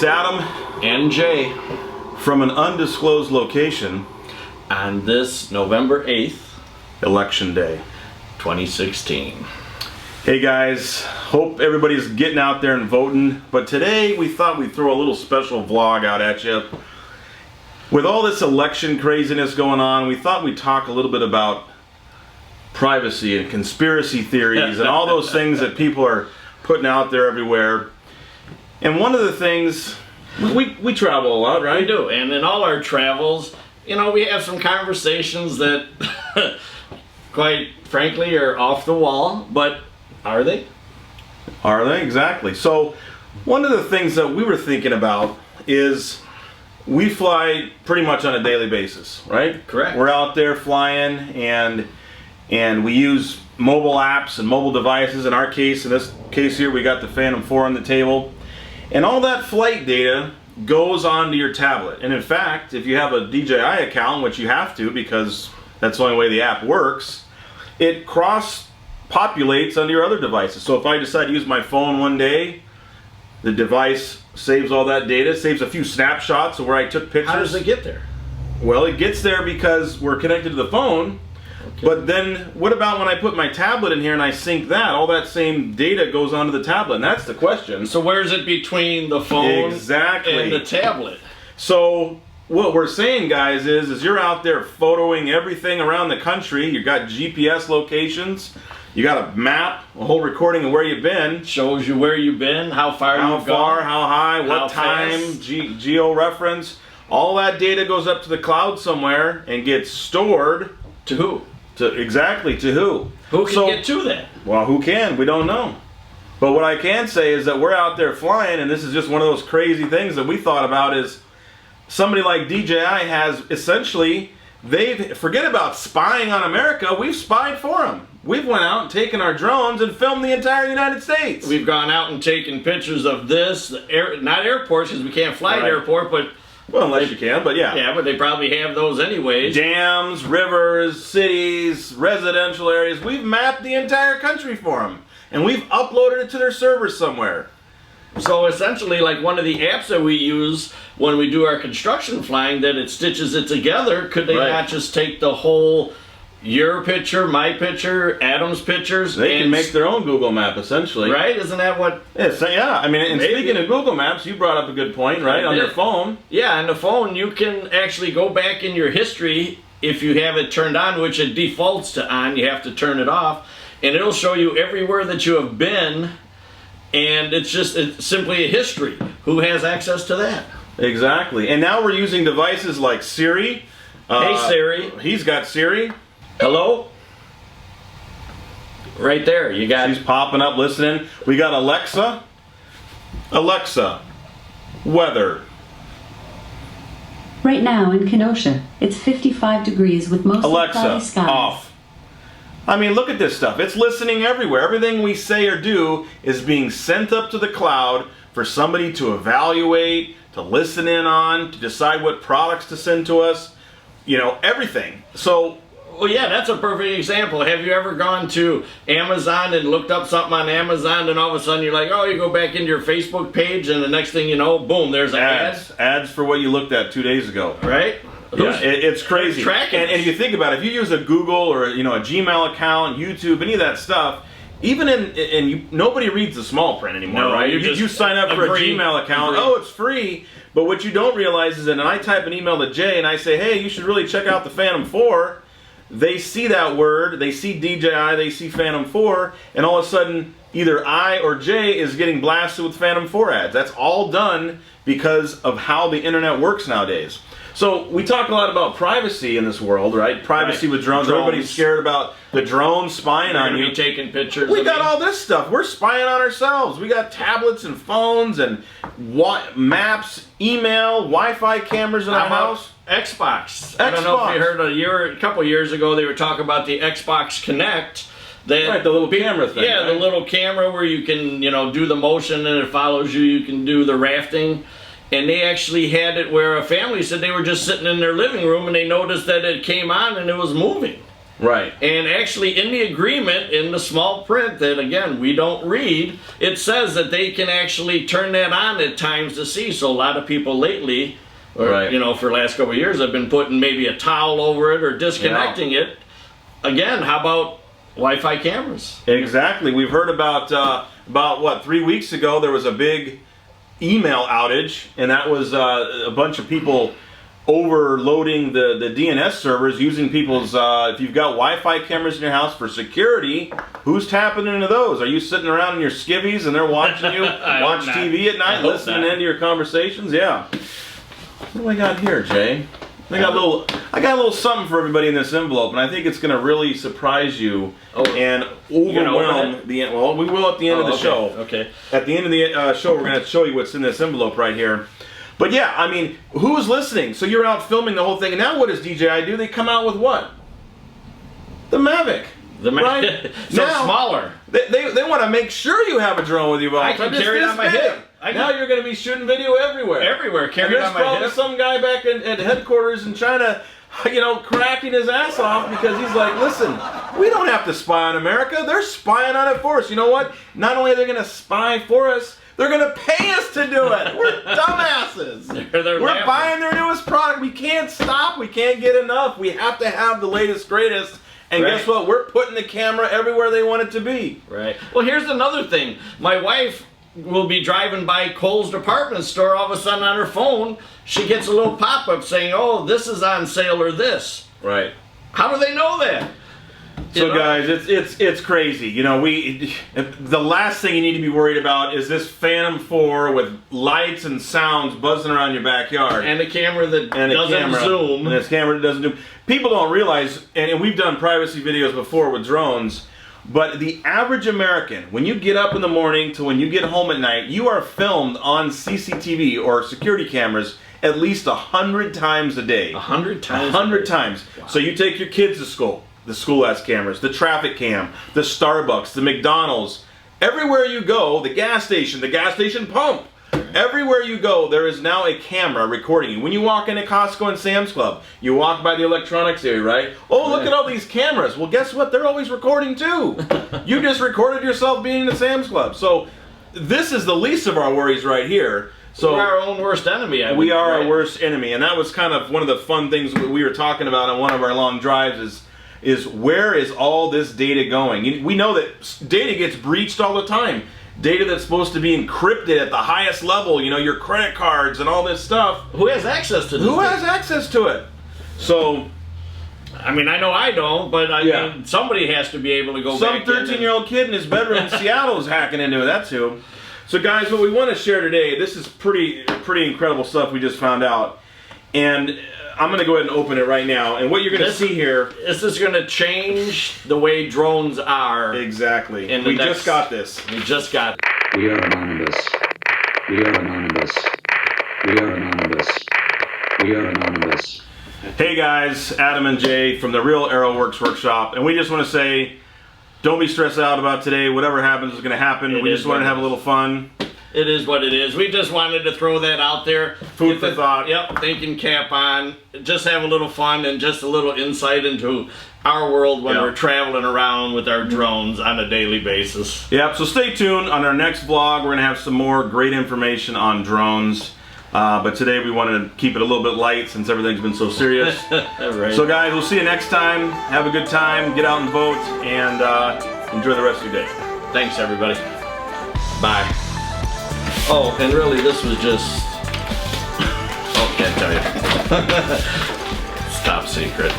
It's Adam and Jay from an undisclosed location on this November 8th, Election Day 2016. Hey guys, hope everybody's getting out there and voting, but today we thought we'd throw a little special vlog out at you. With all this election craziness going on, we thought we'd talk a little bit about privacy and conspiracy theories and all those things that people are putting out there everywhere. And one of the things, we travel a lot, right? We do, and in all our travels, you know, we have some conversations that, quite frankly, are off the wall, but are they? Are they? Exactly. So, one of the things that we were thinking about is we fly pretty much on a daily basis, right? Correct. We're out there flying, and we use mobile apps and mobile devices. In our case, in this case here, we got the Phantom 4 on the table. And all that flight data goes onto your tablet. And in fact, if you have a DJI account, which you have to because that's the only way the app works, it cross-populates onto your other devices. So if I decide to use my phone one day, the device saves all that data, saves a few snapshots of where I took pictures. How does it get there? Well, it gets there because we're connected to the phone. Okay. But then, what about when I put my tablet in here and I sync that? All that same data goes onto the tablet, and that's the question. So where's it between the phone exactly. and the tablet? So what we're saying, guys, is you're out there photoing everything around the country. You've got GPS locations. You got a map, a whole recording of where you've been. Shows you where you've been, how far you've gone. How far, how high, what time, geo-reference. All that data goes up to the cloud somewhere and gets stored. To who? Exactly, to who? Who can get to that? Well, who can? We don't know. But what I can say is that we're out there flying, and this is just one of those crazy things that we thought about is somebody like DJI has essentially, forget about spying on America, we've spied for them. We've went out and taken our drones and filmed the entire United States. We've gone out and taken pictures of this, not airports because we can't fly at airport, but well, unless you can, but yeah. Yeah, but they probably have those anyways. Dams, rivers, cities, residential areas. We've mapped the entire country for them. And we've uploaded it to their servers somewhere. So essentially, like one of the apps that we use when we do our construction flying, that it stitches it together, could they not just take the whole, your picture, my picture, Adam's pictures? They can make their own Google map, essentially. Right? Isn't that what? Yeah, I mean, and speaking of Google Maps, you brought up a good point, right? On your phone. Yeah, on the phone, you can actually go back in your history if you have it turned on, which it defaults to on. You have to turn it off, and it'll show you everywhere that you have been, and it's simply a history. Who has access to that? Exactly. And now we're using devices like Siri. Hey, Siri. He's got Siri. Hello? Right there, you got... She's popping up, listening. We got Alexa. Alexa, weather. Right now in Kenosha, it's 55 degrees with mostly cloudy Alexa, skies. off. I mean, look at this stuff. It's listening everywhere. Everything we say or do is being sent up to the cloud for somebody to evaluate, to listen in on, to decide what products to send to us. You know, everything. So... Well, yeah, that's a perfect example. Have you ever gone to Amazon and looked up something on Amazon, and all of a sudden you're like, oh, you go back into your Facebook page, and the next thing you know, boom, there's an ad. Ads for what you looked at 2 days ago. Right? Yeah, it's crazy. And if you think about it, if you use a Google or a Gmail account, YouTube, any of that stuff, even nobody reads the small print anymore, right? You sign up for a Gmail account, oh, it's free. But what you don't realize is that when I type an email to Jay and I say, hey, you should really check out the Phantom 4, they see that word, they see DJI, they see Phantom 4, and all of a sudden, either I or Jay is getting blasted with Phantom 4 ads. That's all done because of how the internet works nowadays. So we talk a lot about privacy in this world, right? Privacy with drones. Everybody's scared about the drone spying on you. Taking pictures. We got all this stuff. We're spying on ourselves. We got tablets and phones and maps, email, Wi-Fi cameras in our house. Xbox. I don't know if you heard a couple years ago they were talking about the Xbox Connect. Right, the little camera thing. Yeah, the little camera where you can, do the motion and it follows you. You can do the rafting. And they actually had it where a family said they were just sitting in their living room and they noticed that it came on and it was moving. Right. And actually in the agreement, in the small print that, again, we don't read, it says that they can actually turn that on at times to see. So a lot of people lately, or, you know, for the last couple of years, have been putting maybe a towel over it or disconnecting it. Again, how about Wi-Fi cameras? Exactly. We've heard about what, 3 weeks ago, there was a big email outage, and that was a bunch of people overloading the DNS servers, using people's, if you've got Wi-Fi cameras in your house for security, who's tapping into those? Are you sitting around in your skivvies and they're watching you watch TV at night, listening into your conversations? Yeah. What do I got here, Jay? I got a little something for everybody in this envelope, and I think it's going to really surprise you and overwhelm the end. Well, we will at the end of the show. Okay. At the end of the show, we're going to show you what's in this envelope right here. But yeah, I mean, who's listening? So you're out filming the whole thing, and now what does DJI do? They come out with what? The Mavic. Right? So now, smaller. They want to make sure you have a drone with you. I can carry it on my hip. Now you're going to be shooting video everywhere. Everywhere, carry it on my hip. There's probably some guy back at headquarters in China, you know, cracking his ass off because he's like, listen, we don't have to spy on America. They're spying on it for us. You know what? Not only are they going to spy for us, they're going to pay us to do it. We're dumbasses. We're buying their newest product. We can't stop. We can't get enough. We have to have the latest, greatest. And guess what? We're putting the camera everywhere they want it to be. Right. Well, here's another thing. My wife will be driving by Kohl's department store. All of a sudden on her phone, she gets a little pop-up saying, oh, this is on sale or this. Right. How do they know that? So guys, it's crazy. You know, the last thing you need to be worried about is this Phantom 4 with lights and sounds buzzing around your backyard. And a camera that doesn't zoom. And this camera that doesn't zoom. People don't realize, and we've done privacy videos before with drones, but the average American, when you get up in the morning to when you get home at night, you are filmed on CCTV or security cameras at least 100 times a day. 100 times? 100 times. Wow. So you take your kids to school. The school has cameras, the traffic cam, the Starbucks, the McDonald's. Everywhere you go, the gas station pump. Everywhere you go, there is now a camera recording you. When you walk into Costco and Sam's Club, you walk by the electronics area, right? Oh, look at all these cameras. Well, guess what? They're always recording too. You just recorded yourself being in the Sam's Club. So this is the least of our worries right here. So we're our own worst enemy. We are our worst enemy. And that was kind of one of the fun things we were talking about on one of our long drives is where is all this data going? We know that data gets breached all the time. Data that's supposed to be encrypted at the highest level, you know, your credit cards and all this stuff. Who has access to this? Who has access to it? So, I mean, I know I don't, but I mean, somebody has to be able to go back. Some 13-year-old kid in his bedroom in Seattle is hacking into it, that too. So guys, what we want to share today, this is pretty incredible stuff we just found out. And I'm going to go ahead and open it right now. And what you're going to see here... This is going to change the way drones are. Exactly. We just got this. We just got it. We are anonymous. We are anonymous. We are anonymous. We are anonymous. Hey guys, Adam and Jay from the Real AeroWorks Workshop. And we just want to say, don't be stressed out about today. Whatever happens is going to happen. We just want to have a little fun. It is what it is. We just wanted to throw that out there. Food for thought. Yep, thinking cap on. Just have a little fun and just a little insight into our world when we're traveling around with our drones on a daily basis. Yep, so stay tuned. On our next vlog, we're going to have some more great information on drones. But today we wanted to keep it a little bit light since everything's been so serious. Right. So guys, we'll see you next time. Have a good time. Get out and vote. And enjoy the rest of your day. Thanks, everybody. Bye. Oh, and really, this was just... Oh, can't tell you. It's top secret.